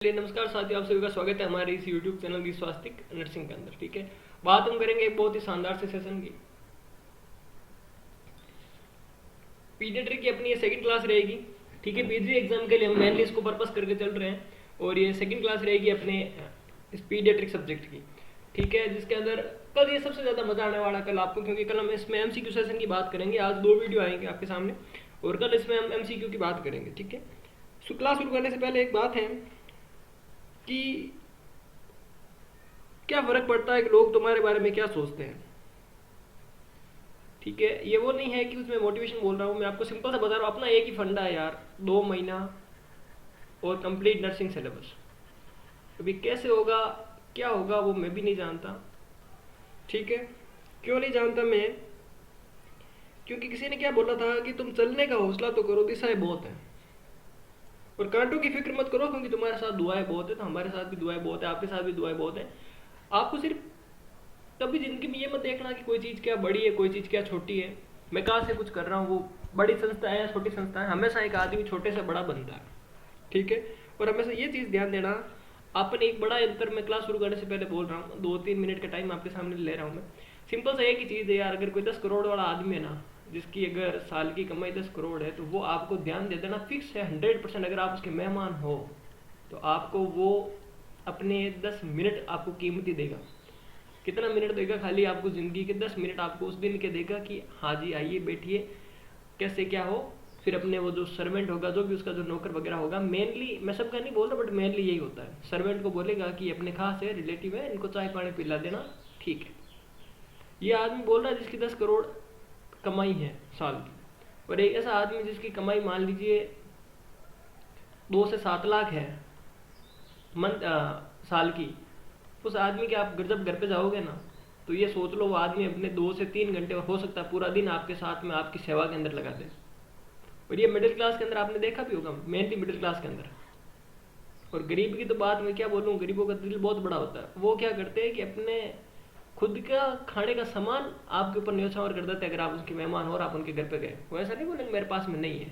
नमस्कार साथियों, आप सभी का स्वागत है हमारे इस YouTube चैनल की स्वास्तिक नर्सिंग के अंदर। ठीक है, बात हम करेंगे एक बहुत ही शानदार से सेशन की। पीडियाट्रिक की अपनी ये सेकंड क्लास रहेगी। ठीक है, पीजी एग्जाम के लिए हम मेनली इसको पर्पस करके चल रहे हैं और ये सेकंड क्लास रहेगी अपने इस पीडियाट्रिक सब्जेक्ट की। ठीक है, जिसके अंदर कल ये सबसे ज़्यादा मजा आने वाला कल आपको, क्योंकि कल हम इसमें MCQ सेशन की बात करेंगे। आज 2 वीडियो आएंगे आपके सामने और कल इसमें हम MCQ की बात करेंगे। ठीक है, क्लास शुरू करने से पहले एक बात है कि क्या फर्क पड़ता है कि लोग तुम्हारे बारे में क्या सोचते हैं। ठीक है, ये वो नहीं है कि उसमें मोटिवेशन बोल रहा हूँ, मैं आपको सिंपल सा बता रहा हूँ। अपना एक ही फंडा है यार, 2 महीना और कंप्लीट नर्सिंग सिलेबस। अभी कैसे होगा क्या होगा वो मैं भी नहीं जानता। ठीक है, क्यों नहीं जानता मैं, क्योंकि किसी ने क्या बोला था कि तुम चलने का हौसला तो करो, दिशाएं बहुत है और कांटों की फिक्र मत करो, क्योंकि तुम्हारे साथ दुआएं बहुत है। तो हमारे साथ भी दुआएं बहुत है, आपके साथ भी दुआएं बहुत है। आपको सिर्फ कभी जिंदगी में ये मत देखना कि कोई चीज़ क्या बड़ी है, कोई चीज़ क्या छोटी है, मैं कहाँ से कुछ कर रहा हूँ, वो बड़ी संस्था है या छोटी संस्था है। हमेशा एक आदमी छोटे से बड़ा बनता है। ठीक है, और हमेशा ये चीज़ ध्यान देना, आपने एक बड़ा अंतर, मैं क्लास शुरू करने से पहले बोल रहा हूँ, 2-3 मिनट का टाइम आपके सामने ले रहा हूँ मैं। सिंपल सा एक ही चीज़ है यार, अगर कोई 10 करोड़ वाला आदमी है ना, जिसकी अगर साल की कमाई 10 करोड़ है, तो वो आपको ध्यान दे देना फिक्स है 100%। अगर आप उसके मेहमान हो तो आपको वो अपने 10 मिनट आपको कीमती देगा। कितना मिनट देगा? खाली आपको ज़िंदगी के 10 मिनट आपको उस दिन के देगा कि हाँ जी आइए बैठिए, कैसे क्या हो। फिर अपने वो जो सर्वेंट होगा, जो भी उसका जो नौकर वगैरह होगा, मेनली मैं सबका नहीं बोल रहा बट मेनली यही होता है, सर्वेंट को बोलेगा कि अपने खास है, रिलेटिव है, इनको चाय पानी पिला देना। ठीक है, ये आदमी बोल रहा है जिसकी 10 करोड़ कमाई है साल की, और एक ऐसा आदमी जिसकी कमाई मान लीजिए 2 से 7 लाख है साल की, उस आदमी के आप जब घर पे जाओगे ना, तो ये सोच लो वो आदमी अपने 2 से 3 घंटे, और हो सकता है पूरा दिन आपके साथ में आपकी सेवा के अंदर लगा दे। और ये मिडिल क्लास के अंदर आपने देखा भी होगा, मेनली मिडिल क्लास के अंदर। और गरीब की तो बात मैं क्या बोलूँ, गरीबों का दिल बहुत बड़ा होता है। वो क्या करते हैं कि अपने खुद का खाने का सामान आपके ऊपर न्यौछावर कर देते हैं। अगर आप उसके मेहमान हो और आप उनके घर पे गए, वो ऐसा नहीं बोलेंगे मेरे पास में नहीं है,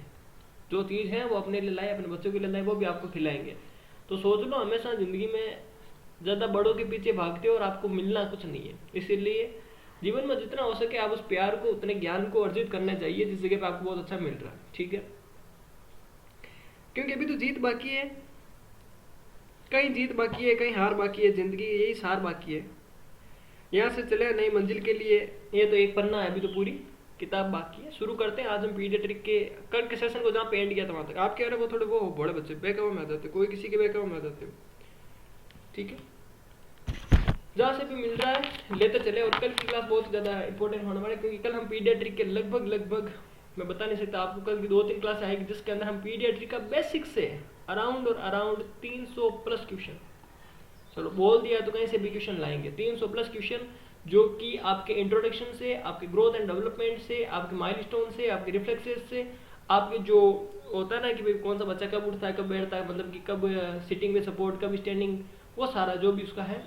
जो चीज़ है वो अपने लिए लाए, अपने बच्चों के लिए लाए, वो भी आपको खिलाएंगे। तो सोच लो, हमेशा ज़िंदगी में ज़्यादा बड़ों के पीछे भागते हो और आपको मिलना कुछ नहीं है। इसीलिए जीवन में जितना हो सके आप उस प्यार को, उतने ज्ञान को अर्जित करना चाहिए जिस जगह पे आपको बहुत अच्छा मिल रहा है। ठीक है, क्योंकि अभी तो जीत बाकी है, कहीं जीत बाकी है, कहीं हार बाकी है। ज़िंदगी यही सार बाकी है। यहाँ से चले नई मंजिल के लिए, ये तो एक पन्ना है, अभी तो पूरी किताब बाकी है। शुरू करते हैं आज हम पीडियाट्रिक के कल के सेशन को, जहाँ पे एंड किया था वहाँ तक। आप कह रहे हो वो थोड़े वो बड़े बच्चे बेकाबू में आ जाते, कोई किसी के बेकाबू में आ जाते हो। ठीक है, जहाँ से भी मिल रहा है लेते चले। और कल की क्लास बहुत ज़्यादा इंपॉर्टेंट होने वाला है, क्योंकि कल हम पीडियाट्रिक के लगभग मैं बता नहीं सकता आपको, कल की 2-3 क्लास आएगी जिसके अंदर हम पीडियाट्रिक का बेसिक से अराउंड 300 प्लस क्वेश्चन, चलो बोल दिया तो कहीं से भी क्वेश्चन लाएंगे। 300 प्लस क्वेश्चन, जो कि आपके इंट्रोडक्शन से, आपके ग्रोथ एंड डेवलपमेंट से, आपके माइलस्टोन से, आपके रिफ्लेक्सेस से, आपके जो होता है ना कि भाई कौन सा बच्चा कब उठता है, कब बैठता है, मतलब कि कब सिटिंग में सपोर्ट, कब स्टैंडिंग, वो सारा जो भी उसका है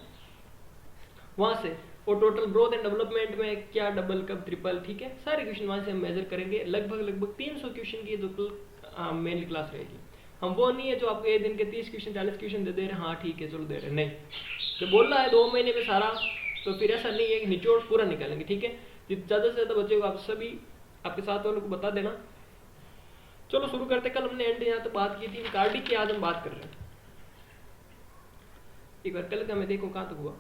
वहाँ से, और टोटल ग्रोथ एंड डेवलपमेंट में क्या डबल कब ट्रिपल, ठीक है, सारे क्वेश्चन वहाँ से हम मेजर करेंगे। लगभग 300 क्वेश्चन की जो मेनली क्लास रहेगी। हम वो नहीं है जो आपको एक दिन के 30 क्वेश्चन 40 क्वेश्चन दे रहे हैं, हाँ ठीक है चलो दे रहे हैं, नहीं। तो बोल रहा है 2 महीने में सारा, तो फिर ऐसा नहीं है कि निचोड़ पूरा निकालेंगे। ठीक है, ज़्यादा से ज़्यादा बच्चों को आप सभी आपके साथ वालों को बता देना। चलो शुरू करते। कल हमने एंड यहाँ तो बात की थी कार्डिक की, आज हम बात कर रहे हैं। एक बार कल का मैं देखूँ कहाँ तक हुआ।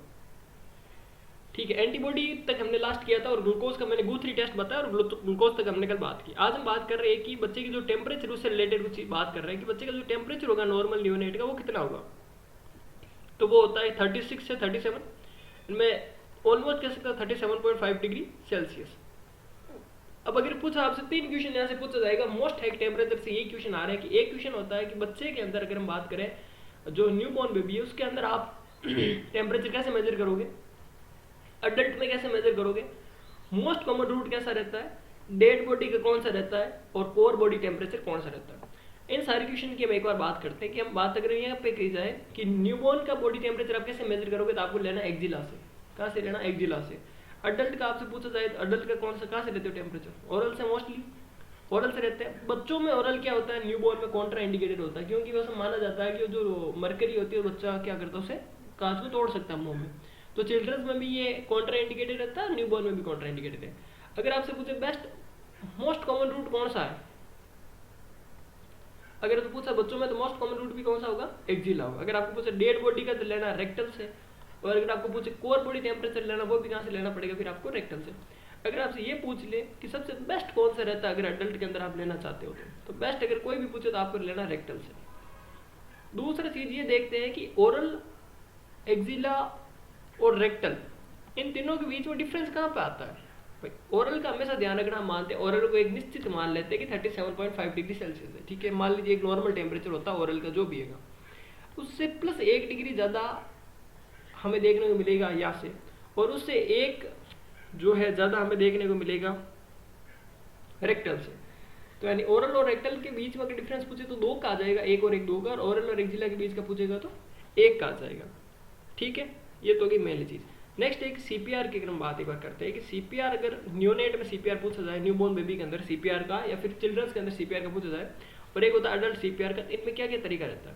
ठीक है, एंटीबॉडी तक हमने लास्ट किया था, और ग्लूकोज का मैंने गुथरी टेस्ट बताया, और ग्लूकोज तक हमने कल बात की। आज हम बात कर रहे हैं कि बच्चे की जो टेम्परेचर, उससे रिलेटेड कुछ बात कर रहे हैं कि बच्चे का जो टेम्परेचर होगा नॉर्मल न्यूनेट का, वो कितना होगा। तो वो होता है 36 से 37, इनमें ऑलमोस्ट कह सकता हूँ 37.5 डिग्री सेल्सियस। अब अगर पूछा आपसे 3 क्वेश्चन यहाँ से पूछा जाएगा, मोस्ट हाई टेम्परेचर से यही क्वेश्चन आ रहा है कि एक क्वेश्चन होता है कि बच्चे के अंदर, अगर हम बात करें जो न्यूबॉर्न बेबी है, उसके अंदर आप टेम्परेचर कैसे मेजर करोगे, अडल्ट में कैसे मेजर करोगे, मोस्ट कॉमन रूट कैसा रहता है, डेड बॉडी का कौन सा रहता है, और कोर बॉडी टेम्परेचर कौन सा रहता है। इन सारी क्वेश्चन की हम एक बार बात करते हैं कि हम बात अगर यहाँ पे कही जाए कि न्यूबॉर्न का बॉडी टेम्परेचर आप कैसे मेजर करोगे, तो आपको लेना एक्जिला से। कहाँ से लेना? एक्जिला से। अडल्ट का आपसे पूछा जाए तो अडल्ट का कौन सा, कहाँ से लेते हो टेम्परेचर? ओरल से मोस्टली। ओरल से रहते हैं। बच्चों में ओरल क्या होता है, न्यूबॉर्न में कॉन्ट्रा इंडिकेटेड होता है, क्योंकि वैसे माना जाता है कि जो मरकरी होती है बच्चा क्या करता है, उसे कांच को तोड़ सकता है मुंह में। तो चिल्ड्रंस में भी ये कॉन्ट्रा इंडिकेटेड रहता है, न्यूबॉर्न में भी कॉन्ट्रा इंडिकेटेड है। अगर आपसे पूछे बेस्ट मोस्ट कॉमन रूट कौन सा है, अगर तो पूछा बच्चों में तो मोस्ट कॉमन रूट भी कौन सा होगा, एक्जिला होगा। अगर आपको पूछे डेड बॉडी का तो लेना रेक्टल से, और अगर आपको पूछे कोर बॉडी टेम्परेचर लेना, वो भी कहाँ से लेना पड़ेगा फिर आपको, रेक्टल से। अगर आपसे ये पूछ ले कि सबसे बेस्ट कौन सा रहता है अगर अडल्ट के अंदर आप लेना चाहते हो तो बेस्ट अगर कोई भी पूछे तो आपको लेना रेक्टल से। दूसरा चीज ये देखते हैं कि ओरल, एक्जिला और रेक्टल, इन तीनों के बीच में डिफरेंस कहाँ पे आता है। भाई ओरल का हमेशा ध्यान रखना, हम मानते हैं ओरल को एक निश्चित मान लेते हैं कि 37.5 डिग्री सेल्सियस है, ठीक है। मान लीजिए एक नॉर्मल टेम्परेचर होता है ओरल का जो भी है, उससे प्लस 1 डिग्री ज़्यादा हमें देखने को मिलेगा या से, और उससे एक जो है ज़्यादा हमें देखने को मिलेगा रेक्टल से। तो यानी ओरल और रेक्टल के बीच में अगर डिफरेंस पूछे तो 2 का आ जाएगा, 1 और 1 2 का, और ओरल और एक्जिला के बीच का पूछेगा तो 1 का आ जाएगा, ठीक है। ये तो होगी मेन चीज़। नेक्स्ट एक सीपीआर की अगर हम बात एक बार करते हैं कि सीपीआर अगर न्यूनेट में सीपीआर पूछा जाए, न्यूबॉर्न बेबी के अंदर सीपीआर का, या फिर चिल्ड्रंस के अंदर सीपीआर का पूछा जाए, और एक होता है अडल्ट सीपीआर का, इनमें क्या क्या तरीका रहता है।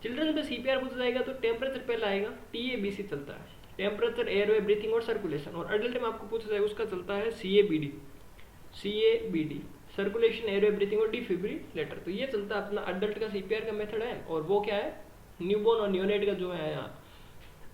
चिल्ड्रंस में सीपीआर पूछा जाएगा तो टेम्परेचर पहला आएगा, TABC चलता है, टेम्परेचर, एयरवे, ब्रीथिंग और सर्कुलेशन। और अडल्ट में आपको पूछा जाएगा उसका चलता है CABD, सर्कुलेशन, एयरवे, ब्रीथिंग और डिफिब्रिलेटर। तो ये चलता है अपना अडल्ट का सीपीआर का मेथड है, और वो क्या है, न्यूबॉर्न और न्यूनेट का जो है यहाँ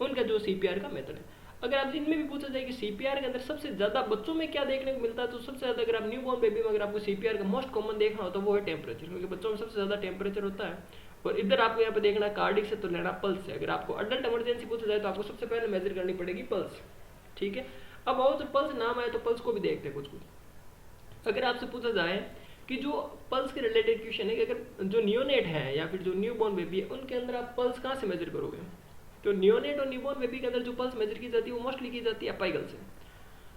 उनका जो सीपीआर का मेथड है। अगर आप इनमें भी पूछा जाए कि सीपीआर के अंदर सबसे ज्यादा बच्चों में क्या देखने को मिलता है, तो सबसे ज्यादा अगर आप न्यूबॉर्न बेबी में अगर आपको सीपीआर का मोस्ट कॉमन देखना हो तो वो है टेम्परेचर, क्योंकि बच्चों में सबसे ज्यादा टेम्परेचर होता है। और इधर आपको यहाँ पे देखना कार्डिक से तो लेना पल्स से। अगर आपको अडल्ट इमरजेंसी पूछा जाए तो आपको सबसे पहले मेजर करनी पड़ेगी पल्स, ठीक है। अब और जो पल्स नाम आए तो पल्स को भी देखते हैं कुछ। अगर आपसे पूछा जाए कि जो पल्स के रिलेटेड क्वेश्चन है कि अगर जो नियोनेट है या फिर जो न्यूबॉर्न बेबी है उनके अंदर आप पल्स कहाँ से मेजर करोगे, तो नियोनेट और न्यूबॉर्न बेबी के अंदर जो पल्स मेजर की जाती है वो मोस्टली की जाती है एपाइकल से।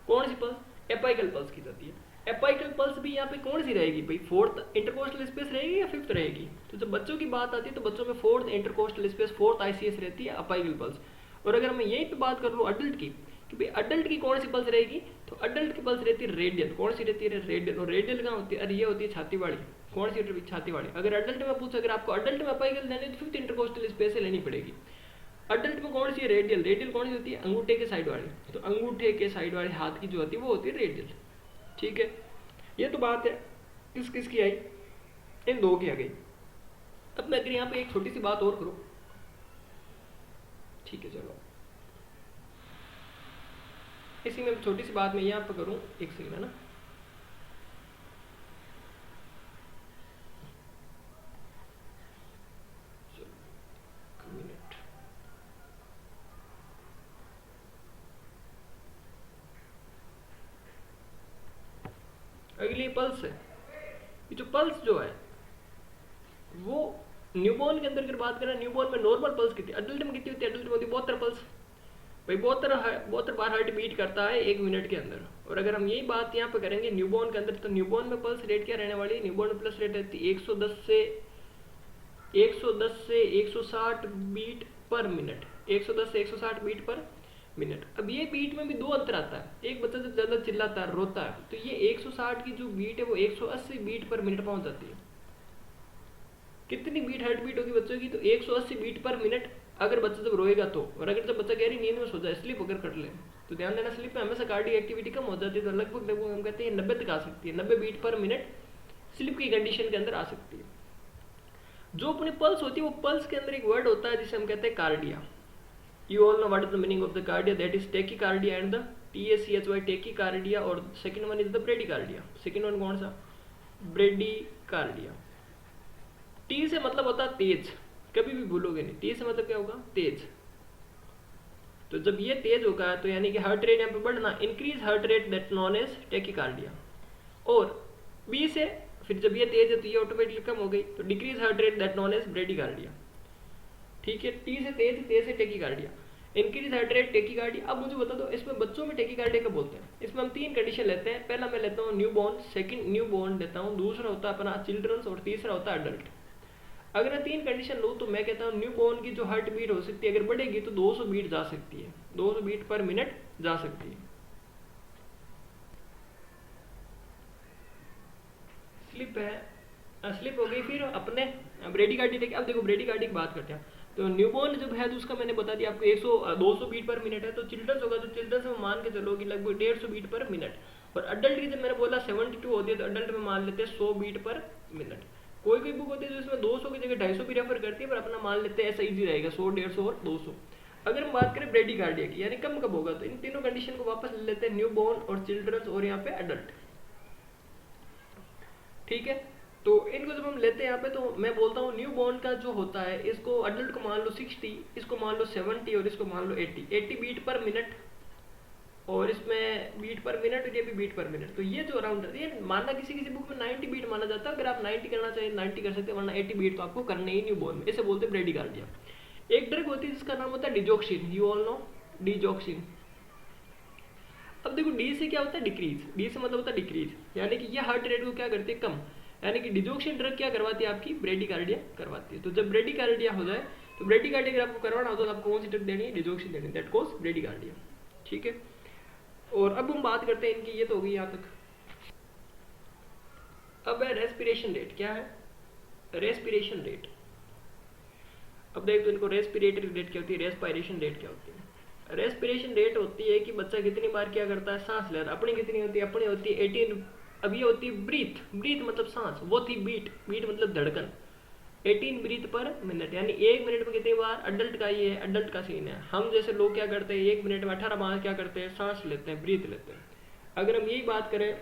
कौन सी पल्स, एपाइकल पल्स की जाती है। एपाइकल पल्स भी यहाँ पे कौन सी रहेगी भाई, 4th इंटरकोस्टल स्पेस रहेगी या 5th रहेगी। तो जब बच्चों की बात आती है तो बच्चों में 4th intercostal space, 4th ICS रहती है अपाइकल पल्स। और अगर मैं यहीं पे बात कर लूँ अडल्ट की कि भाई अडल्ट की कौन सी पल्स रहेगी, तो अडल्ट की पल्स रहती है रेडियल। कौन सी रहती है, रेडियल। और रेडियल कहाँ होती है, अरे ये होती है छाती वाली। कौन सी, छाती वाली। अगर अडल्ट में पूछो, अगर आपको अडल्ट में अपाइकल लेनी तो 5th इंटरकोस्टल स्पेस से लेनी पड़ेगी। अडल्ट में कौन सी है, रेडियल। रेडियल कौन सी होती है, अंगूठे के साइड वाली। तो अंगूठे के साइड वाले हाथ की जो होती है वो होती है रेडियल, ठीक है। ये तो बात है किस किस की आई, इन 2 की आ गई। अब मैं अगर यहाँ पे एक छोटी सी बात और करूँ, ठीक है चलो, इसी में छोटी सी बात मैं यहाँ पे करूँ, एक सेकंड है ना। अगली पल्स है, ये जो पल्स जो है वो न्यूबॉर्न के अंदर अगर बात करें, न्यूबॉर्न में नॉर्मल पल्स कितनी, अडल्ट में कितनी होती है, अडल्ट में होती है 72 पल्स। भाई 72 बार हार्ट बीट करता है 1 मिनट के अंदर। और अगर हम यही बात यहाँ पे करेंगे न्यूबॉर्न के अंदर, तो न्यूबॉर्न में पल्स रेट क्या रहने वाली है, न्यूबॉर्न में प्लस रेट रहती है 110 से 160 बीट पर मिनट, 110 से 160 बीट पर मिनट। अब ये बीट में भी 2 अंतर आता है, एक बच्चा जब ज्यादा चिल्लाता है, रोता है, तो ये 160 की जो बीट है वो 180 बीट पर मिनट पहुंच जाती है। कितनी बीट हार्ट बीट होगी बच्चों की, तो 180 बीट पर मिनट अगर बच्चा जब रोएगा तो। और अगर जब बच्चा गहरी नींद में सो जाए, स्लीप अगर कर ले, तो ध्यान देना स्लीप में हमेशा कार्डियक एक्टिविटी कम हो जाती है, तो लगभग हम कहते हैं 90 तक आ सकती है, 90 बीट पर मिनट स्लीप की कंडीशन के अंदर आ सकती है। जो अपनी पल्स होती है वो पल्स के अंदर एक वर्ड होता है जिसे हम कहते हैं cardia. You all know what is the meaning of the cardia, that is tachycardia and the TACHY tachycardia, और second one is the bradycardia। second one कौन सा, bradycardia। T से मतलब होता है तेज, कभी भी भूलोगे नहीं, T से मतलब क्या होगा, तेज। तो जब ये तेज होगा तो यानी कि हार्ट रेट यहाँ पे बढ़ना, increase heart rate that known as tachycardia. और B से फिर जब ये तेज है तो ये ऑटोमेटिकली कम हो गई, तो decrease heart rate that known as bradycardia, ठीक है। T से तेज, तेज से tachycardia, increase heart rate tachycardia. अब मुझे बता दो इसमें बच्चों में टैकीकार्डिया कब बोलते हैं। इसमें हम 3 कंडीशन लेते हैं, पहला मैं लेता हूँ न्यूबॉर्न, सेकंड न्यूबॉर्न लेता हूँ, दूसरा होता है अपना चिल्ड्रंस, और तीसरा होता है अडल्ट। अगर मैं 3 कंडीशन लूँ तो मैं कहता हूँ न्यूबॉर्न की जो हार्ट बीट हो सकती है, अगर बढ़ेगी तो 200 बीट जा सकती है, 200 बीट पर मिनट जा सकती है। स्लिप है, स्लिप हो गई। फिर अपने ब्रेडिकार्डिया देखिए। अब देखो ब्रेडिकार्डिया की बात करते हैं। तो न्यूबॉर्न जब है तो उसका मैंने बता दिया आपको 200 बीट पर मिनट है। तो चिल्ड्रंस होगा तो चिल्ड्रंस में मान के चलो कि लगभग 150 बीट पर मिनट। और अडल्ट की जब मैंने बोला 72 होती है तो अडल्ट में मान लेते हैं 100 बीट पर मिनट। कोई कोई बुक होती है जो इसमें 200 की जगह 250 भी रेफर करती है, पर अपना मान लेते हैं ऐसा इजी रहेगा 100, 150 और 200। अगर हम बात करें ब्रेडिकार्डिया की, यानी कम कब होगा, तो इन तीनों कंडीशन को वापस ले लेते हैं, न्यूबॉर्न और चिल्ड्रंस और यहाँ पे अडल्ट। ठीक है, तो इनको जब हम लेते हैं यहाँ पे, तो मैं बोलता हूँ न्यू बॉर्न का जो होता है, इसको अडल्ट को मान लो 60, इसको मान लो 70 और इसको मान लो 80 बीट पर मिनट। और इसमें बीट पर मिनट और ये भी बीट पर मिनट। तो ये जो अराउंड ये मानना किसी किसी बुक में 90 बीट माना जाता है। अगर आप 90 करना चाहिए 90 कर सकते हैं, वरना 80 बीट तो आपको करने ही न्यू बॉर्न में। इसे बोलते हैं ब्रेडिकार्डिया। एक ड्रग होती है जिसका नाम होता है digoxin, you all know digoxin. अब देखो डी से क्या होता है, डिक्रीज। डी से मतलब होता है डिक्रीज, यानी कि ये हार्ट रेट को क्या करती है, कम। यानी कि डिजोक्सिन ड्रग क्या करवाती है, आपकी ब्रेडिकार्डिया करवाती है। तो जब ब्रेडिकार्डिया हो जाए, तो ब्रेडिकार्डिया अगर आपको करवाना हो तो आपको कौन सी ड्रग देनी है, डिजोक्सिन देनी है, दैट कॉज ब्रेडिकार्डिया। ठीक है, और अब हम बात करते हैं इनकी, ये तो होगी यहाँ तक। अब है रेस्पिरेशन रेट। क्या है, रेस्पिरेशन रेट। अब देख दो इनको, रेस्पिरेटरी रेट क्या होती है, रेस्पिरेशन रेट क्या होती है। रेस्पिरेशन रेट होती है कि बच्चा कितनी बार क्या करता है, सांस ले रहा है। अपनी कितनी होती है, अपनी होती है 18। अब ये होती है ब्रीथ, ब्रीथ मतलब सांस, वो थी बीट, बीट मतलब धड़कन। 18 ब्रीथ पर मिनट, यानी 1 मिनट में कितनी बार। अडल्ट का ये है, अडल्ट का सीन है। हम जैसे लोग क्या करते हैं, 1 मिनट में 18 बार क्या करते हैं, सांस लेते हैं, ब्रीथ लेते हैं। अगर हम यही बात करें,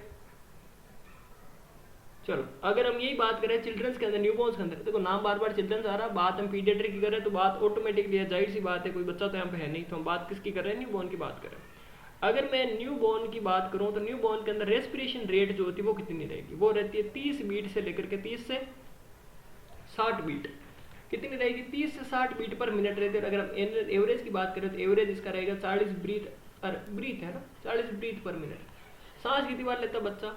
चलो अगर हम यही बात करें चिल्ड्रंस के अंदर, न्यूबॉर्न्स के अंदर, देखो नाम बार बार चिल्ड्रंस आ रहा, बात हम पीडियाट्रिक की करें तो बात ऑटोमेटिकली है, जाहिर सी बात है, कोई बच्चा तो यहाँ पे है नहीं, तो हम बात किसकी कर रहे हैं, न्यूबॉर्न की बात करें। अगर मैं न्यूबॉर्न की बात करूं तो न्यूबॉर्न के अंदर रेस्पिरेशन रेट जो होती है वो कितनी रहेगी, वो रहती है 30 बीट से लेकर के 30 से 60 बीट। कितनी रहेगी, 30 से 60 बीट पर मिनट रहती है। अगर हम एवरेज की बात करें तो एवरेज इसका रहेगा 40 ब्रीथ, ब्रीथ है ना, 40 ब्रीथ पर मिनट। सांस कितनी बार लेता है बच्चा,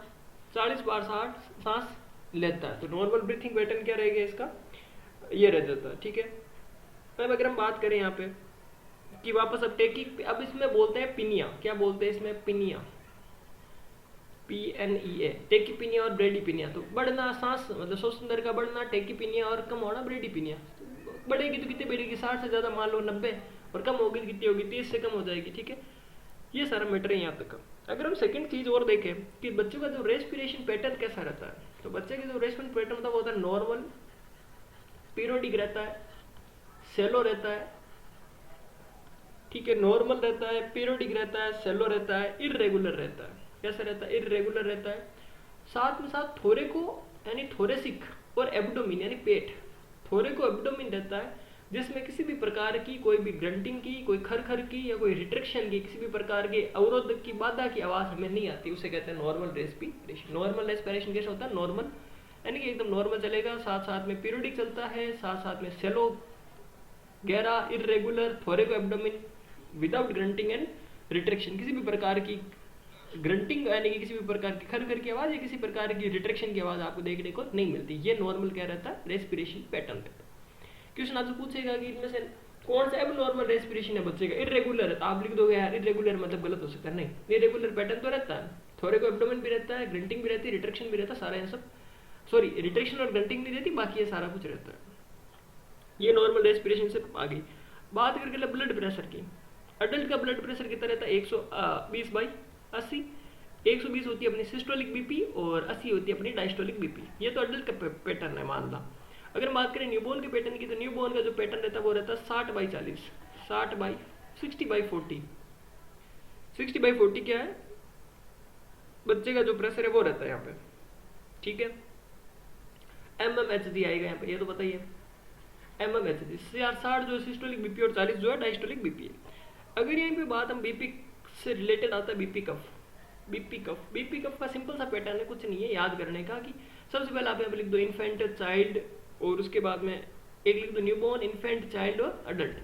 40 बार 60 सांस लेता है। तो नॉर्मल ब्रीथिंग पैटर्न क्या रहेगा इसका, ये रह जाता है। ठीक है, अब अगर हम बात करें यहाँ पे कि वापस अब टेकी, अब इसमें बोलते हैं पिनिया। क्या बोलते हैं इसमें, पिनिया, PNEA, टेकीपिनिया और ब्रेडीपिनिया। तो बढ़ना सांस मतलब श्वसन दर का बढ़ना टेकीपिनिया, और कम होना ब्रेडीपिनिया। बढ़ेगी तो कितनी बढ़ेगी, 60 से ज्यादा मान लो 90, और कम होगी तो कितनी होगी, 30 से कम हो जाएगी। ठीक है, ये सारा मैटर है यहाँ तक। अगर हम सेकंड चीज और देखें कि बच्चों का जो रेस्पिरेशन पैटर्न कैसा रहता है, तो बच्चे का जो रेस्पिरेशन पैटर्न होता है वो होता है नॉर्मल, पीरियोडिक रहता है, सेलो रहता है। ठीक है, नॉर्मल रहता है, पीरियोडिक रहता है, सेलो रहता है, इररेगुलर रहता है। कैसा रहता है, इररेगुलर रहता है। साथ में साथ थोरेको यानी थोरेसिक और एब्डोमिन यानी पेट, थोरेको एब्डोमिन रहता है, जिसमें किसी भी प्रकार की कोई भी ग्रंटिंग की, कोई खरखर की या कोई रिट्रैक्शन की, किसी भी प्रकार के अवरोध की, बाधा की आवाज हमें नहीं आती। उसे कहते हैं नॉर्मल रेस्पिरेशन। नॉर्मल रेस्पिरेशन कैसा होता है, नॉर्मल यानी कि एकदम नॉर्मल चलेगा, साथ साथ में पीरियोडिक चलता है, साथ साथ में सेलो, गहरा, irregular, थोरेको abdomen, without grunting and retraction. किसी भी प्रकार की ग्रंटिंग यानी कि किसी भी प्रकार की खरखर की आवाज या किसी प्रकार की रिट्रैक्शन की आवाज आपको देखने को नहीं मिलती। ये नॉर्मल क्या रहता है, रेस्पिरेशन पैटर्न रहता है। क्वेश्चन आपसे पूछेगा कि इनमें से कौन सा एबनॉर्मल रेस्पिरेशन है बच्चे का, इररेगुलर है, तो आप लिख दोगे यार इररेगुलर मतलब गलत हो सकता है। नहीं, इररेगुलर पैटर्न तो रहता है, थोरेको एब्डोमेन भी रहता है, ग्रंटिंग भी रहती है, रिट्रैक्शन भी रहता है, सारा ये सब, सॉरी रिट्रैक्शन और ग्रंटिंग नहीं रहती, बाकी ये सारा कुछ रहता है। ये नॉर्मल रेस्पिरेशन से आ गई। बात करके ब्लड प्रेशर की, अडल्ट का ब्लड प्रेशर कितना रहता है, 120/80। 120 होती है अपनी सिस्टोलिक बीपी और 80 होती है अपनी डायस्टोलिक बीपी। ये तो अडल्ट का पैटर्न है मान ला। अगर बात करें न्यूबॉर्न के पैटर्न की, तो न्यूबॉर्न का जो पैटर्न रहता है वो रहता है 60/40, 60/60/40। 60/40 क्या है, बच्चे का जो प्रेशर है वो रहता है यहाँ पे। ठीक है, mmHg आएगा यहाँ पे, ये तो बताइए mmHg। 60 जो सिस्टोलिक बीपी और 40 जो है डायस्टोलिक बीपी है। अगर यहीं पे बात हम बीपी से रिलेटेड आता है बीपी कफ। बीपी कफ का सिंपल सा पैटर्न है, कुछ नहीं है याद करने का, कि सबसे पहले आप यहाँ पे लिख दो इन्फेंट, चाइल्ड, और उसके बाद में एक लिख दो न्यूबॉर्न, इन्फेंट, चाइल्ड और अडल्ट।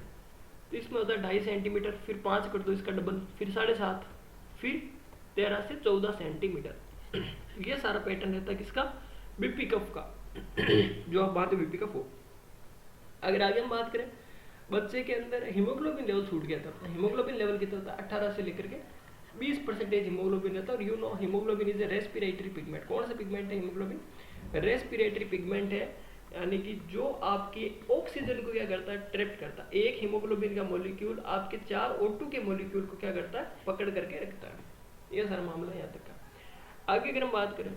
तो इसमें होता है 2.5 सेंटीमीटर, फिर 5 कर दो इसका डबल, फिर 7.5, फिर 13 से 14 सेंटीमीटर। ये सारा पैटर्न रहता है किसका, बीपी कफ का, जो आप बात है बीपी कफ हो। अगर आगे हम बात करें, बच्चे के अंदर हीमोग्लोबिन लेवल छूट गया था। हीमोग्लोबिन लेवल कितना होता है, 18 से लेकर के 20% हीमोग्लोबिन रहता है। और you know haemoglobin is a respiratory pigment. कौन सा पिगमेंट है हीमोग्लोबिन, रेस्पिरेटरी पिगमेंट है, यानी कि जो आपकी ऑक्सीजन को क्या करता है, ट्रैप करता है। एक हीमोग्लोबिन का मॉलिक्यूल आपके 4 O2 के मॉलिक्यूल को क्या करता है, पकड़ करके रखता है। ये सारा मामला यहाँ तक का। आगे अगर हम बात करें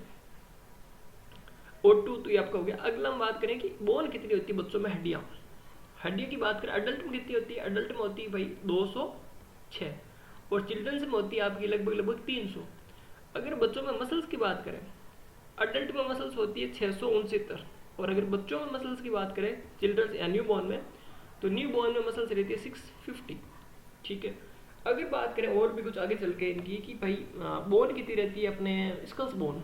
O2 तो ये आपका हो गया। अगला हम बात करें कि बोन कितनी होती है बच्चों में, हड्डियाँ। हड्डियों की बात करें अडल्ट में कितनी होती है, अडल्ट में होती है भाई 206 और चिल्ड्रंस में होती है आपकी लगभग 300। अगर बच्चों में मसल्स की बात करें, अडल्ट में मसल्स होती है 669 और अगर बच्चों में मसल्स की बात करें चिल्ड्रंस या न्यू बॉर्न में, तो न्यू बॉर्न में मसल्स रहती है 650। ठीक है। अगर बात करें और भी कुछ आगे चल के इनकी कि भाई बोन कितनी रहती है अपने स्कल्स बोन,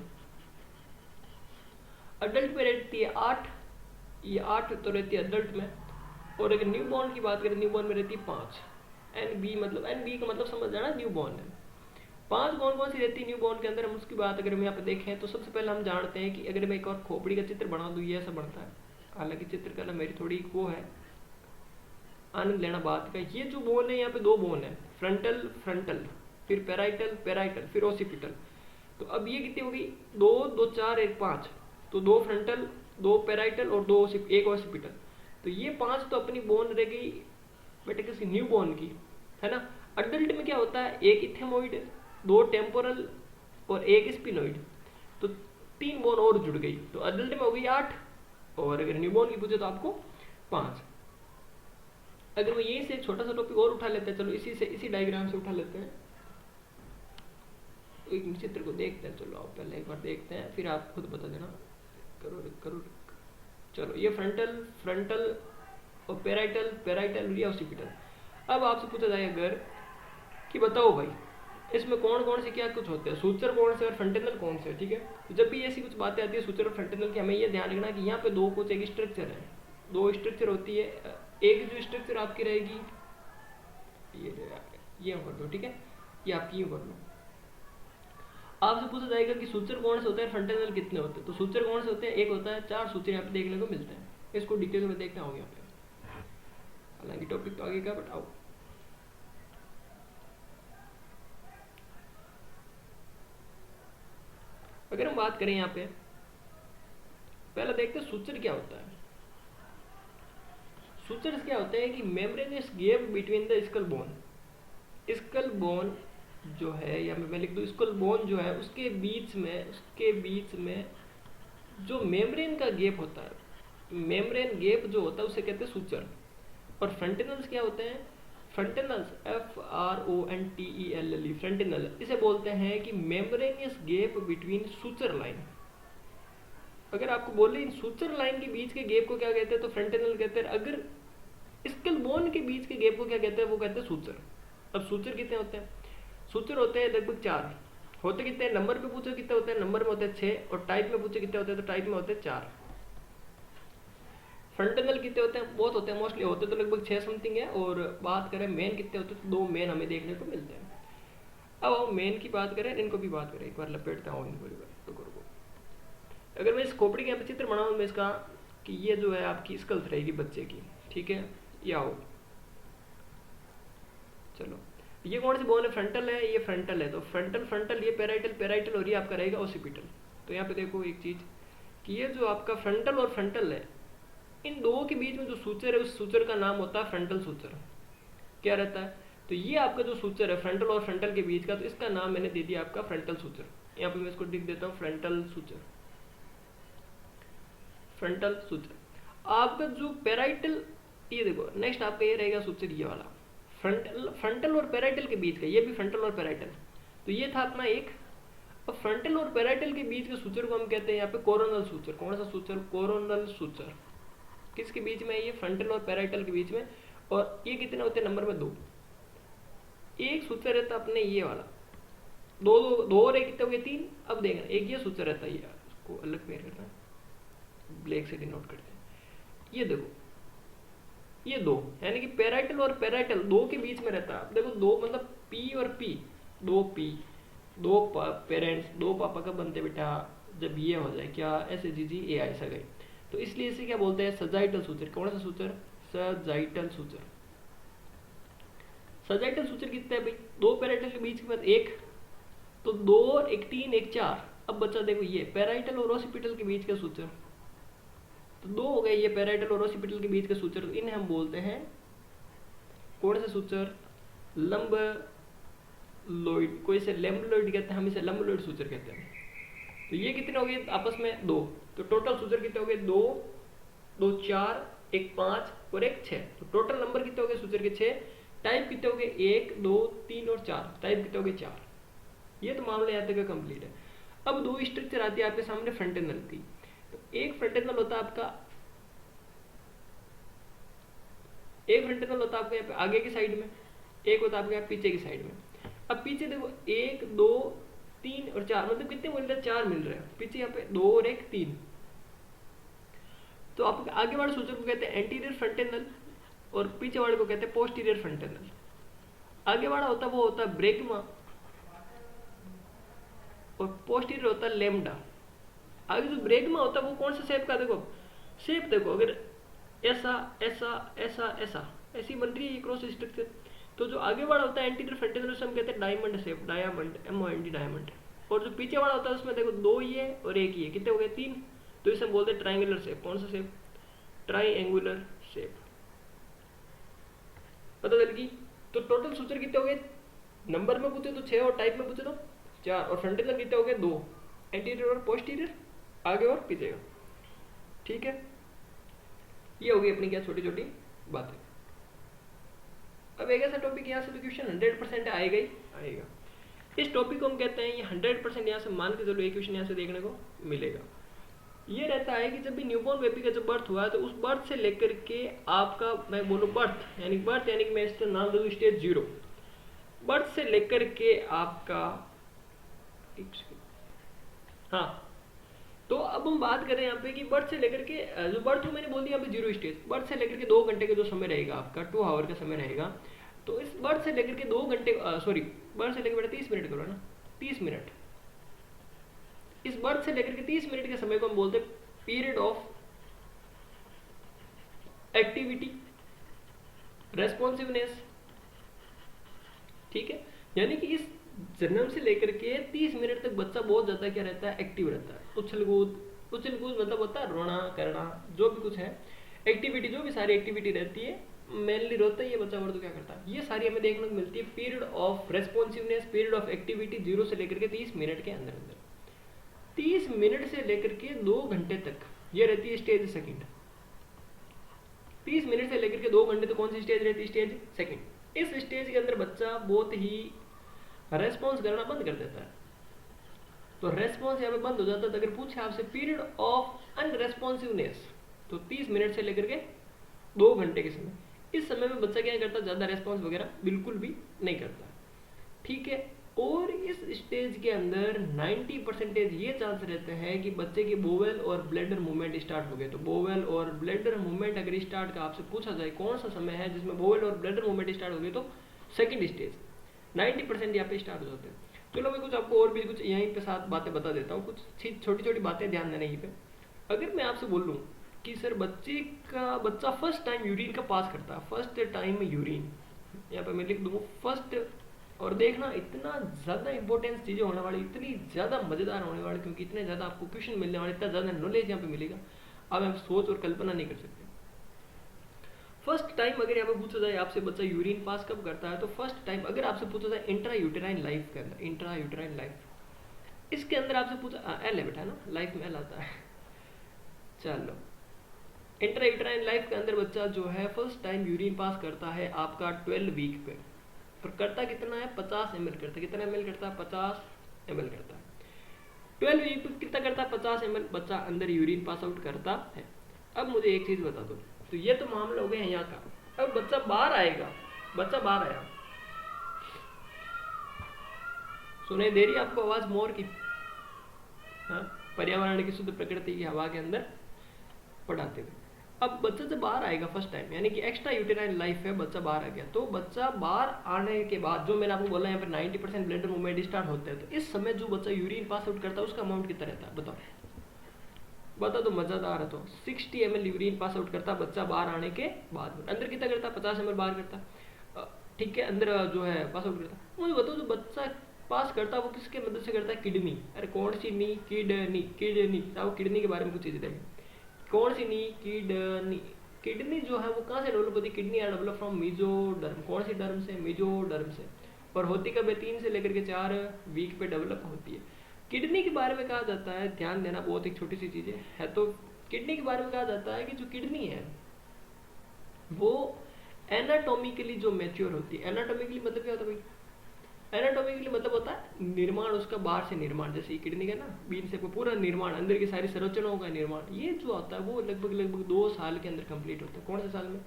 अडल्ट में रहती है 8, ये 8 तो रहती है अडल्ट में। और अगर न्यू बॉर्न की बात करें, न्यू बॉर्न में रहती है 5। NB मतलब NB का मतलब समझ जाना, न्यू बॉर्न है। 5 कौन कौन सी रहती है न्यू बॉर्न के अंदर, हम उसकी बात अगर हम यहाँ पे देखें तो सबसे पहले हम जानते हैं कि अगर मैं एक और खोपड़ी का चित्र बना दूँ, ये ऐसा बनता है। हालांकि चित्रकला मेरी थोड़ी वो है, आनंद लेना बात का। ये जो बोन है यहाँ पे 2 बोन है, फ्रंटल, फिर पेराइटल, फिर ओसिपिटल। तो अब ये कितनी होगी, 2 2 4 1 5, तो 2 फ्रंटल, 2 पेराइटल और 1 ओसिपिटल। तो ये 5 तो अपनी बोन रह गई बेटे किसी न्यू बोन की, है ना। अडल्ट में क्या होता है, 1 इथेमोइड, 2 टेम्पोरल और 1 स्पिनोइड, तो 3 बोन और जुड़ गई। तो अडल्ट में हो गई 8 और अगर न्यू बोन की पूछे तो आपको 5। अगर वो यही से एक छोटा सा टॉपिक और उठा लेते हैं, चलो इसी डायग्राम से उठा लेते हैं, तो एक चित्र को देखते हैं। चलो आप पहले एक बार देखते हैं, फिर आप खुद बता देना। करो चलो ये फ्रंटल और पेराइटल या ओसिपिटल। अब आपसे पूछा जाएगा अगर कि बताओ भाई इसमें कौन कौन से क्या कुछ होते हैं, सूचर कौन से और फ्रंटेनल कौन से, ठीक है। तो जब भी ऐसी कुछ बातें आती है सूचर और फ्रंटेनल की, हमें ये ध्यान रखना कि यहाँ पे 2 कुछ एक स्ट्रक्चर है, 2 स्ट्रक्चर होती है। एक जो स्ट्रक्चर आपकी रहेगी ये कर दो, ठीक है, ये आपकी कर लो। आपसे पूछा जाएगा कि सूचर कौन से होते हैं, फ्रंटेनल कितने होते हैं। तो सूचर कौन से होते हैं, एक होता है, 4 सूचर यहाँ पे देखने को मिलते हैं। इसको डिटेल में देखना होगा यहाँ पे, हालांकि टॉपिक तो आगे का, बट आओ अगर हम बात करें यहाँ पे, पहले देखते हैं सूचर क्या होता है। सूचर्स क्या होते हैं कि membranes gap between the skull bone जो है, या मैं लिख दूं स्कल बोन जो है, उसके बीच में जो मेम्ब्रेन का गैप होता है, मेम्ब्रेन गैप जो होता है उसे कहते हैं सूचर। और फ्रंटेनल्स क्या होते हैं, फ्रंटेनल्स FRONTELLE, फ्रंटेनल इसे बोलते हैं कि membranosus gap between suture line. अगर आपको बोले इन सूचर लाइन के बीच के गैप को क्या कहते हैं, तो फ्रंटेनल कहते हैं। अगर स्कल बोन के बीच के गैप को क्या कहते हैं, वो कहते हैं सूचर। अब सूचर कितने होते हैं, सूचर होते हैं लगभग 4 होते। कितने हैं, नंबर पे पूछो कितने होते हैं, नंबर में होते हैं 6, और टाइप में पूछो कितने होते हैं, तो टाइप में होते हैं 4। फ्रंटेनल कितने होते हैं, बहुत होते हैं, मोस्टली होते तो लगभग 6 समथिंग है। और बात करें मेन कितने होते हैं, तो 2 मेन हमें देखने को मिलते हैं। अब हम मेन की बात करें, इनको भी बात करें, एक बार लपेटता हूँ इनको तो करो। अगर मैं इस खोपड़ी के यहाँ पे चित्र बनाऊँ मैं इसका, कि ये जो है आपकी स्कल्स रहेगी बच्चे की, ठीक है, ये आओ चलो, ये कौन सी बोन है, फ्रंटल है, ये फ्रंटल है। तो फ्रंटल, ये पेराइटल और ये आपका रहेगा ओसिपिटल। तो यहाँ पे देखो एक चीज कि ये जो आपका फ्रंटल और फ्रंटल है, इन 2 के बीच में जो सूचर है, उस सूचर का नाम होता है फ्रंटल सूचर। क्या रहता है, तो ये आपका जो सूचर है फ्रंटल और फ्रंटल के बीच का, तो इसका नाम मैंने दे दिया आपका फ्रंटल सूचर। यहाँ पे मैं इसको लिख देता हूँ फ्रंटल सूचर। आपका जो पेराइटल, ये देखो नेक्स्ट आपका ये रहेगा सूचर, ये वाला फ्रंटल और पेराइटल के बीच का, ये भी फ्रंटल और पेराइटल। तो ये था अपना एक। अब फ्रंटल और पेराइटल के बीच के सूचर को हम कहते हैं यहाँ पे कोरोनल सूचर। कौन सा सूचर, कोरोनल सूचर। किसके बीच में है, ये फ्रंटल और पेराइटल के बीच में। और ये कितने होते हैं, नंबर में 2। एक सूचर रहता है अपने ये वाला, 2 और एक कितने हो गए, 3। अब देखना एक ये सूचर रहता है, ये इसको अलग पेयर करना है, ब्लैक से डिनोट करते हैं। ये देखो ये 2, यानी कि पेराइटल और पेराइटल 2 के बीच में रहता है। देखो 2 मतलब P और P, 2 पेरेंट्स, 2 पापा का बनते बेटा, जब ये हो जाए क्या, ऐसे जी ए ऐसा गए। तो इसलिए इसे क्या बोलते हैं, सजाइटल सूचर। कौन सा suture, sagittal suture. Sagittal suture कितने हैं भाई, 2 पेराइटल के बीच के बाद 1, तो 2 1 3 1 4। अब बच्चा देखो ये पैराइटल और ओसिपिटल के बीच का सूत्र, तो दो हो गए ये पैराइटल और ओसिपिटल के बीच का सूत्र, तो इन्हें हम बोलते हैं कौन सा सूत्र, लंब लॉइड, कोई इसे लैम्बलॉइड कहते हैं, हम इसे लंबलॉइड सूत्र कहते हैं। तो ये कितने हो गए आपस में 2, तो टोटल सूत्र कितने हो गए 2, 2 4, एक 5 और एक 6, तो टोटल नंबर कितने हो गए सूत्र के 6। टाइप कितने हो गए 1 2 3 और 4, टाइप कितने हो गए 4। ये तो मामला यहाँ तक कंप्लीट है। अब दो स्ट्रक्चर आती है आपके सामने फ्रंटेनल की, तो एक फ्रंटेनल होता है आपका, एक फ्रंटेनल होता है आपके यहाँ पे आगे की साइड में, एक होता है आपके यहाँ पीछे की साइड में। अब पीछे देखो 1 2 3 और 4, मतलब कितने मिल रहे हैं 4 मिल रहे हैं, पीछे यहाँ पे 2 और 1 3। तो आप आगे वाले सूत्र को कहते हैं एंटीरियर फ्रंटेनल और पीछे वाले को कहते हैं पोस्टीरियर फ्रंटेनल। आगे वाला होता है वो होता है ब्रेगमा और पोस्टीरियर होता है लेम्डा। आगे जो ब्रेगमा होता है वो कौन सा शेप का, देखो शेप देखो, अगर ऐसा ऐसा ऐसा ऐसा ऐसी बन रही है ये क्रॉस स्ट्रक्चर, तो जो आगे वाला होता है एंटीरियर फ्रंटेनल उसे हम कहते हैं diamond shape, diamond MOND diamond. और जो पीछे वाला होता है उसमें देखो 2 ये और 1 ये, कितने हो गए 3, तो इसे हम बोलते हैं ट्राइंगुलर शेप। कौन सा शेप, ट्राइंगुलर शेप। पता चल गई। तो टोटल सूत्र कितने हो गए, नंबर में पूछे तो 6 और टाइप में पूछे तो 4, और फ्रंटेनल कितने हो गए 2, एंटीरियर और पोस्टीरियर, आगे और पीछे का। ठीक है, ये होगी अपनी क्या छोटी छोटी बातें। अब एक ऐसा टॉपिक यहाँ से तो क्वेश्चन 100% आएगा ही आएगा। इस टॉपिक को हम कहते हैं ये 100% यहाँ से मान के चलो एक क्वेश्चन यहाँ से देखने को मिलेगा। ये रहता है कि जब भी न्यूबॉर्न बेबी का जब बर्थ हुआ है तो उस बर्थ से लेकर के आपका, मैं बोलूँ बर्थ यानी कि मैं इसका नाम दूँ स्टेज 0, बर्थ से लेकर के आपका हाँ, तो अब हम बात करें यहाँ पे कि बर्थ से लेकर के जो बर्थ हो मैंने बोल दिया यहाँ पे 0 स्टेज, बर्थ से लेकर के 2 घंटे का जो समय रहेगा आपका 2 आवर का समय रहेगा। तो इस बर्थ से लेकर के 2 घंटे सॉरी बर्थ से लेकर 30 मिनट करो ना, 30 मिनट, इस बर्थ से लेकर के 30 मिनट के समय को हम बोलते हैं पीरियड ऑफ एक्टिविटी रेस्पॉन्सिवनेस। ठीक है, यानी कि इस जन्म से लेकर के 30 मिनट तक बच्चा बहुत ज्यादा क्या रहता है, एक्टिव रहता है। उछल कूद मतलब होता है रोना करना, जो भी कुछ है एक्टिविटी, जो भी सारी एक्टिविटी रहती है, मेनली रोता है ये बच्चा और तो क्या करता है, ये सारी हमें देखने को मिलती है period of responsiveness, period of activity 0 से लेकर के 30 मिनट के अंदर अंदर। 30 मिनट से लेकर के 2 घंटे तक ये रहती है स्टेज सेकंड। 30 मिनट से लेकर के 2 घंटे तक कौन सी स्टेज रहती है, स्टेज सेकंड। इस स्टेज के अंदर बच्चा बहुत ही रेस्पॉन्स करना बंद कर देता है, तो रेस्पॉन्स यहाँ पे बंद हो जाता है। तो अगर पूछे आपसे पीरियड ऑफ अनरेस्पॉन्सिवनेस, तो 30 मिनट से लेकर के 2 घंटे के समय, इस समय में बच्चा क्या करता है, ज्यादा रेस्पॉन्स वगैरह बिल्कुल भी नहीं करता। ठीक है, और इस स्टेज के अंदर 90% ये चांस रहते हैं कि बच्चे की बोवेल और ब्लैडर मूवमेंट स्टार्ट हो गए। तो बोवेल और ब्लैडर मूवमेंट अगर स्टार्ट का आपसे पूछा जाए कौन सा समय है जिसमें बोवेल और ब्लैडर मूवमेंट स्टार्ट हो गए, तो सेकंड स्टेज 90% यहाँ पे स्टार्ट हो जाते हैं। चलो मैं कुछ आपको और भी कुछ यहीं पे साथ बातें बता देता हूँ, कुछ छोटी छोटी बातें ध्यान देना यहीं पे। अगर मैं आपसे बोलूँ कि सर बच्चा फर्स्ट टाइम यूरिन का पास करता है, फर्स्ट टाइम यूरिन, यहाँ पे मैं लिख दूंगा फर्स्ट, और देखना इतना ज़्यादा इंपॉर्टेंस चीज़ें होने वाली, इतनी ज़्यादा मज़ेदार होने वाली, क्योंकि इतने ज़्यादा आपको क्वेश्चन मिलने वाले, इतना ज़्यादा नॉलेज यहाँ पे मिलेगा, आप सोच और कल्पना नहीं कर सकते। फर्स्ट टाइम अगर यहाँ पे पूछा जाए आपसे बच्चा यूरिन पास कब करता है, तो फर्स्ट टाइम अगर आपसे पूछा जाए इंट्रा यूटेराइन लाइफ के अंदर, इंट्रा यूटेराइन लाइफ, इसके अंदर आपसे पूछा एल है बेटा ना, लाइफ में एल आता है। चलो, इंट्रा यूटेराइन लाइफ के अंदर बच्चा जो है फर्स्ट टाइम यूरिन पास करता है आपका 12 वीक पे, पर करता कितना है, 50 ml करता है। कितना ml करता है, 50 ml करता है। 12 वीक पे कितना करता है, 50 ml बच्चा अंदर यूरिन पास आउट करता है। अब मुझे एक चीज बता दो, तो ये तो मामला हो गया यहाँ का। अब बच्चा बाहर आएगा, बच्चा बाहर आया, सुनाई दे रही है आपको आवाज मोर की, हाँ, पर्यावरण की शुद्ध प्रकृति की हवा के अंदर पढ़ाते हुए। अब बच्चा जब बाहर आएगा फर्स्ट टाइम, यानी कि एक्स्ट्रा यूटेराइन लाइफ है, बच्चा बाहर आ गया, तो बच्चा बाहर आने के बाद जो मैंने आपको बोला यहाँ पर 90% ब्लैडर मूवमेंट स्टार्ट होते हैं, तो इस समय जो बच्चा यूरिन पास आउट करता है उसका अमाउंट कितना रहता है, बताओ बता दो, मजादार है। तो 60 ml यूरिन पास आउट करता है बच्चा बाहर आने के बाद। अंदर कितना करता है, 50 ml बाहर करता है, ठीक है, अंदर जो है पास आउट करता है। मुझे बताओ जो बच्चा पास करता है वो किसके मदद से करता है? किडनी। अरे कौन सी नी? किडनी। किडनी, वो किडनी के बारे में कुछ चीज़ देंगे। कौन सी नी? किडनी। किडनी जो है वो कहाँ से डेवलप होती है? Kidney are develop from mesoderm. कौन सी डर्म से? मीजोडर्म से। और होती कब है? 3 से लेकर के 4 वीक पे डेवलप होती है। किडनी के बारे में कहा जाता है, ध्यान देना, बहुत एक छोटी सी चीज़ है तो किडनी के बारे में कहा जाता है कि जो किडनी है वो एनाटॉमिकली जो मैच्योर होती है। एनाटॉमिकली मतलब क्या होता है भाई? एनाटॉमिकली मतलब होता है निर्माण उसका, बाहर से निर्माण, जैसे किडनी का ना बीन से पूरा निर्माण, अंदर की सारी संरचनाओं का निर्माण, ये जो होता है वो लगभग 2 साल के अंदर कंप्लीट होता है। कौन से साल में?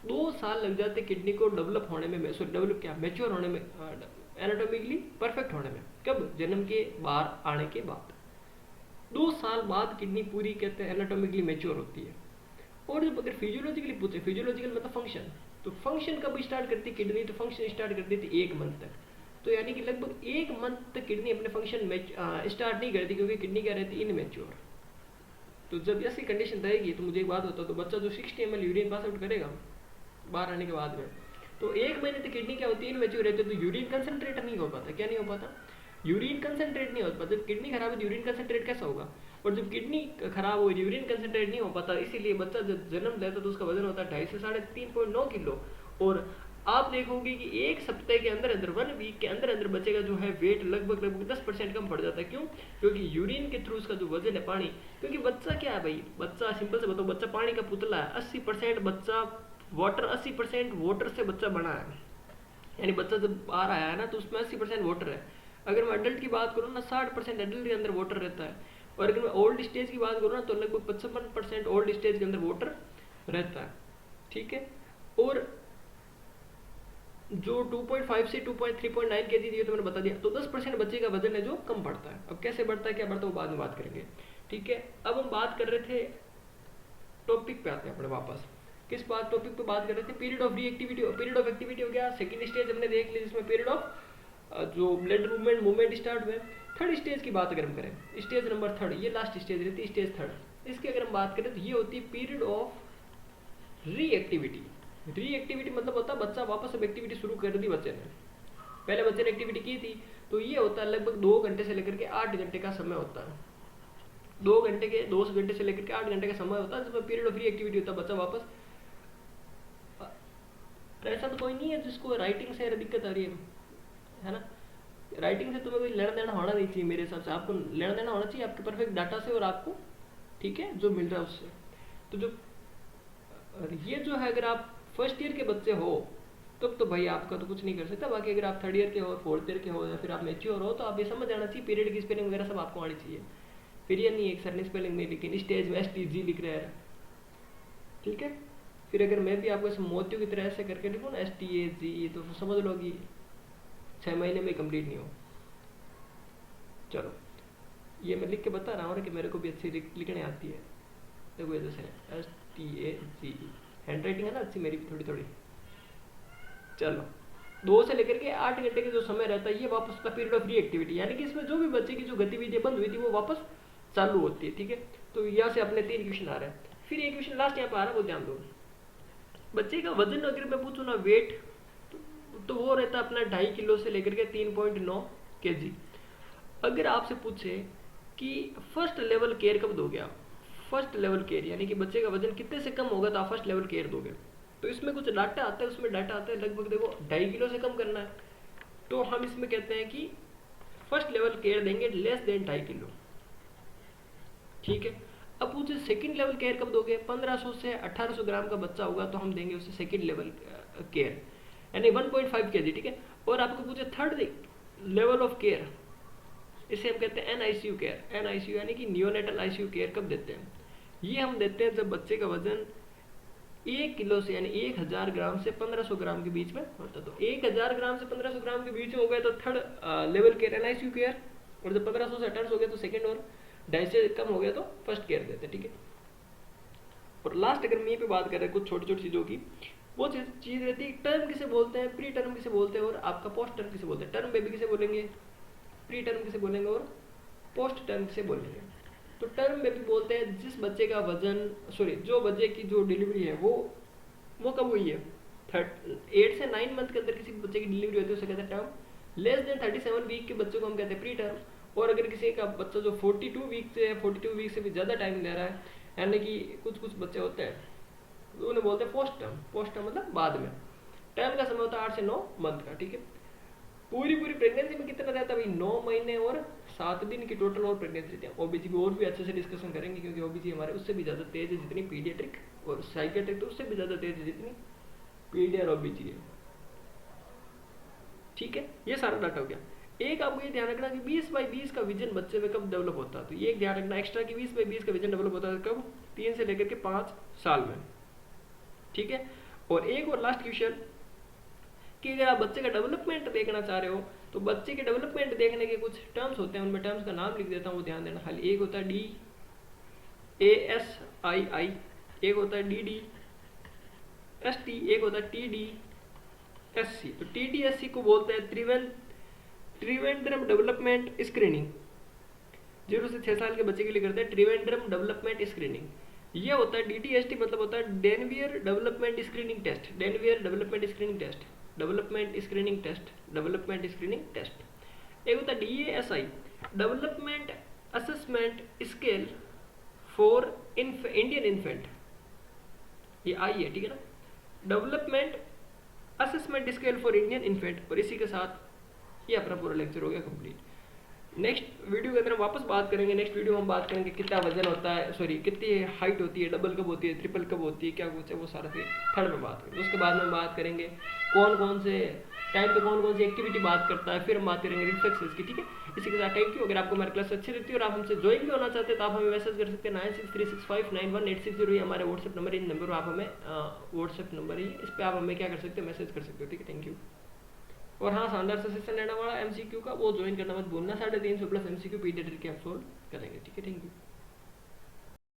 2 साल लग जाते किडनी को डेवलप होने में, सॉरी डेवलप क्या, मैच्योर होने में, एनाटॉमिकली परफेक्ट होने में। कब? जन्म के बाहर आने के बाद 2 साल बाद किडनी पूरी कहते हैं एनाटॉमिकली मैच्योर होती है। और जब अगर फिजियोलॉजिकली पूछे, फिजियोलॉजिकल मतलब फंक्शन, तो फंक्शन कब स्टार्ट करती किडनी? तो फंक्शन स्टार्ट करती थी 1 मंथ तक। तो यानी कि लगभग 1 मंथ तक किडनी अपने फंक्शन स्टार्ट नहीं करती, क्योंकि किडनी क्या रहती है? इनमेच्योर। तो जब ऐसी कंडीशन रहेगी तो मुझे एक बात होता है, तो बच्चा जो 60 ml यूरिन पास आउट करेगा बाहर आने के बाद में, तो 1 महीने तक किडनी क्या होती है? इनमेच्योर रहती है, तो यूरिन कंसंट्रेट नहीं हो पाता। क्या नहीं हो पाता? यूरिन कंसंट्रेट नहीं हो पाता। जब किडनी खराब है तो यूरिन कंसंट्रेट कैसा होगा? और जब किडनी खराब हो, यूरिन कंसंट्रेट नहीं हो पाता, इसीलिए बच्चा जब जन्म लेता है तो उसका वजन होता है 2.5 से 3.9 किलो। और आप देखोगे कि 1 सप्ताह के अंदर अंदर, 1 वीक के अंदर अंदर बच्चे का जो है वेट लगभग 10% कम पड़ जाता है। क्यों? क्योंकि यूरिन के थ्रू उसका जो वजन है पानी, क्योंकि बच्चा क्या है भाई, बच्चा सिंपल से बताओ, बच्चा पानी का पुतला है। 80% बच्चा वाटर, 80% वाटर से बच्चा बना है। यानी बच्चा जब बाहर आया है ना तो उसमें 80% वाटर है। अगर मैं अडल्ट की बात करूँ ना, 60% अडल्ट के अंदर वाटर रहता है। और अगर मैं ओल्ड स्टेज की बात करूँ ना तो लगभग 55% ओल्ड स्टेज के अंदर वाटर रहता है। ठीक है। और जो 2.5 से 3.9 kg दिए तो मैंने बता दिया। तो 10% बच्चे का वजन है जो कम बढ़ता है। अब कैसे बढ़ता है, क्या बढ़ता है, वो बाद में बात करेंगे। ठीक है। अब हम बात कर रहे थे, टॉपिक पे आते हैं अपने वापस। किस बात टॉपिक पे बात कर रहे थे? Period of reactivity. Period of activity हो गया। सेकंड स्टेज हमने देख ली, जिसमें पीरियड ऑफ जो ब्लड मूवमेंट स्टार्ट हुए। थर्ड स्टेज की बात अगर हम करें, स्टेज नंबर 3, ये लास्ट स्टेज रहती है, स्टेज 3। इसकी अगर हम बात करें तो ये होती है पीरियड ऑफ रीएक्टिविटी। रीएक्टिविटी मतलब होता है बच्चा वापस अब एक्टिविटी शुरू कर दी बच्चे ने। पहले बच्चे ने एक्टिविटी की थी, तो ये होता है लगभग 2 घंटे से लेकर के 8 घंटे का समय होता है। 2 घंटे से लेकर के 8 घंटे का समय होता है जिसमें पीरियड ऑफ रीएक्टिविटी होता है। बच्चा वापस, ऐसा तो कोई नहीं है जिसको राइटिंग से दिक्कत आ रही है ना? राइटिंग से तुम्हें कोई लेना देना होना नहीं चाहिए मेरे हिसाब से। आपको लेना देना होना चाहिए आपके परफेक्ट डाटा से और आपको, ठीक है, जो मिल रहा है उससे। तो जो ये जो है, अगर आप फर्स्ट ईयर के बच्चे हो तब तो भाई आपका तो कुछ नहीं कर सकता। बाकी अगर आप 3rd ईयर के हो, 4th ईयर के हो, या फिर आप मैच्योर हो, तो आप ये समझ जाना चाहिए पीरियड की स्पेलिंग वगैरह सब आपको आनी चाहिए। फिर ये नहीं एक सर ने स्पेलिंग नहीं लिखी, स्टेज में STG लिख रहा है। ठीक है। फिर अगर मैं भी आपको ऐसे मोतियों की तरह ऐसे करके लिखूँ ना STAG, तो समझ लो कि 6 महीने में कंप्लीट नहीं हो। चलो, ये मैं लिख के बता रहा हूँ ना कि मेरे को भी अच्छी लिखने आती है। देखो ये जैसे STAG, हैंड राइटिंग है ना अच्छी मेरी भी थोड़ी। चलो, 2 से लेकर के 8 घंटे का जो समय रहता है, ये वापस का पीरियड ऑफ रीएक्टिविटी, यानी कि इसमें जो भी बच्चे की जो गतिविधियां बंद हुई थी वो वापस चालू होती है। ठीक है। तो यहाँ से अपने 3 क्वेश्चन आ रहे हैं। फिर एक क्वेश्चन लास्ट यहाँ पे आ रहा है, वो ध्यान दो। बच्चे का वजन अगर मैं पूछूँ ना, वेट, तो वो रहता है अपना 2.5 किलो से लेकर के 3.9 kg। अगर आपसे पूछे कि फर्स्ट लेवल केयर कब दोगे आप, फर्स्ट लेवल केयर यानी कि बच्चे का वजन कितने से कम होगा तो आप फर्स्ट लेवल केयर दोगे, तो इसमें कुछ डाटा आता है। उसमें डाटा आता है लगभग, देखो 2.5 किलो से कम करना है, तो हम इसमें कहते हैं कि फर्स्ट लेवल केयर देंगे लेस देन 2.5 किलो। ठीक है। अब पूछे सेकंड लेवल केयर कब दोगे, 1500 से 1800 ग्राम का बच्चा होगा तो हम देंगे उसे सेकंड लेवल केयर, यानी 1.5 kg। ठीक है। और आपको पूछे थर्ड लेवल ऑफ केयर, इसे हम कहते हैं NICU केयर। NICU यानी कि नियोनेटल ICU केयर कब देते हैं? ये हम देते हैं जब बच्चे का वजन 1 किलो से, यानी 1000 ग्राम से 1500 ग्राम के बीच में होता है। तो 1000 ग्राम से 1500 ग्राम के बीच में हो गया तो third level care NICU care, और जब 1500 से 1800 हो गया तो सेकंड, और 2.5 से कम हो गया तो फर्स्ट केयर देते हैं। ठीक है। और लास्ट अगर मैं पे बात कर रहे हैं कुछ छोटी छोटी चीज़ों की, वो चीज़ रहती है टर्म किसे बोलते हैं, प्री टर्म किसे बोलते हैं, और आपका पोस्ट टर्म किसे बोलते हैं। टर्म बेबी किसे बोलेंगे, प्री टर्म किसे बोलेंगे, और पोस्ट टर्म किसे बोलेंगे। तो टर्म बेबी बोलते हैं जिस बच्चे का वजन, सॉरी, जो बच्चे की जो डिलीवरी है वो कब हुई है, 8 से 9 मंथ के अंदर किसी बच्चे की डिलीवरी होती है, उसे कहते हैं टर्म। लेस देन 37 वीक के बच्चों को हम कहते हैं प्री टर्म, और अगर किसी का बच्चा जो 42 वीक से 42 वीक से भी ज़्यादा टाइम ले रहा है, यानी कि कुछ बच्चे होते हैं तो उन्हें बोलते हैं पोस्ट टर्म। पोस्ट टर्म मतलब बाद में। टाइम का समय होता है 8 से 9 मंथ का, ठीक है। पूरी प्रेगनेंसी में कितना रहता है भाई, 9 महीने और 7 दिन की टोटल और प्रेगनेंसी रहती है। ओबीजी भी और भी अच्छे से डिस्कशन करेंगे, क्योंकि ओबीजी हमारे उससे भी ज़्यादा तेज है जितनी पीडियाट्रिक, और साइकेट्रिक तो उससे भी ज़्यादा तेज है जितनी पीडी और ओबीजी है, ठीक है। ये सारा डाटा हो गया। एक आपको ये ध्यान रखना कि 20/20 का विजन बच्चे में कब डेवलप होता है, तो ये एक ध्यान रखना एक्स्ट्रा कि 20/20 का विजन डेवलप होता है कब, 3 से लेकर के 5 साल में, ठीक है। और एक और लास्ट क्वेश्चन कि अगर आप बच्चे का डेवलपमेंट देखना चाह रहे हो तो बच्चे के डेवलपमेंट देखने के कुछ टर्म्स होते हैं, उनमें टर्म्स का नाम लिख देता हूँ, वो ध्यान देना खाली। एक होता है DASII, एक होता है DDST, एक होता है TDSC। तो TDSC को बोलते हैं त्रिवेंद्रम डेवलपमेंट स्क्रीनिंग, 0 से 6 साल के बच्चे के लिए करते हैं त्रिवेंद्रम डेवलपमेंट स्क्रीनिंग। ये होता है DDST, मतलब होता है Denver development screening test, Denver development screening test, development screening test, development screening test. एक होता है DASI, development assessment scale for Indian infant, ये आई है, ठीक है ना, development assessment scale for Indian infant. और इसी के साथ ये अपना पूरा लेक्चर हो गया कंप्लीट। नेक्स्ट वीडियो के अंदर हम वापस बात करेंगे, नेक्स्ट वीडियो में हम बात करेंगे कितना वजन होता है, सॉरी कितनी हाइट होती है, डबल कब होती है, ट्रिपल कब होती है, क्या कुछ है, वो सारा फिर थर्ड में बात करेंगे। उसके बाद में बात करेंगे कौन कौन से टाइम पे कौन कौन सी एक्टिविटी बात करता है, फिर हम बात करेंगे रिफ्लेक्सेस की, ठीक है। इसी के साथ थैंक यू। अगर आपको हमारी क्लास अच्छी लगती है और आप हमसे ज्वाइन भी होना चाहते हैं तो आप हमें मैसेज कर सकते हैं 9636591860, ये हमारे व्हाट्सएप नंबर, इन नंबर पर आप हमें व्हाट्सएप नंबर है, इस पर आप हमें क्या कर सकते हो, मैसेज कर सकते हो, ठीक है। Thank you. और हाँ, शानदार सा सेशन लेना वाला MCQ का, वो ज्वाइन करना मत भूलना, 350 प्लस MCQ पीडियाट्रिक के आप सोल्व करेंगे, ठीक है। Thank you.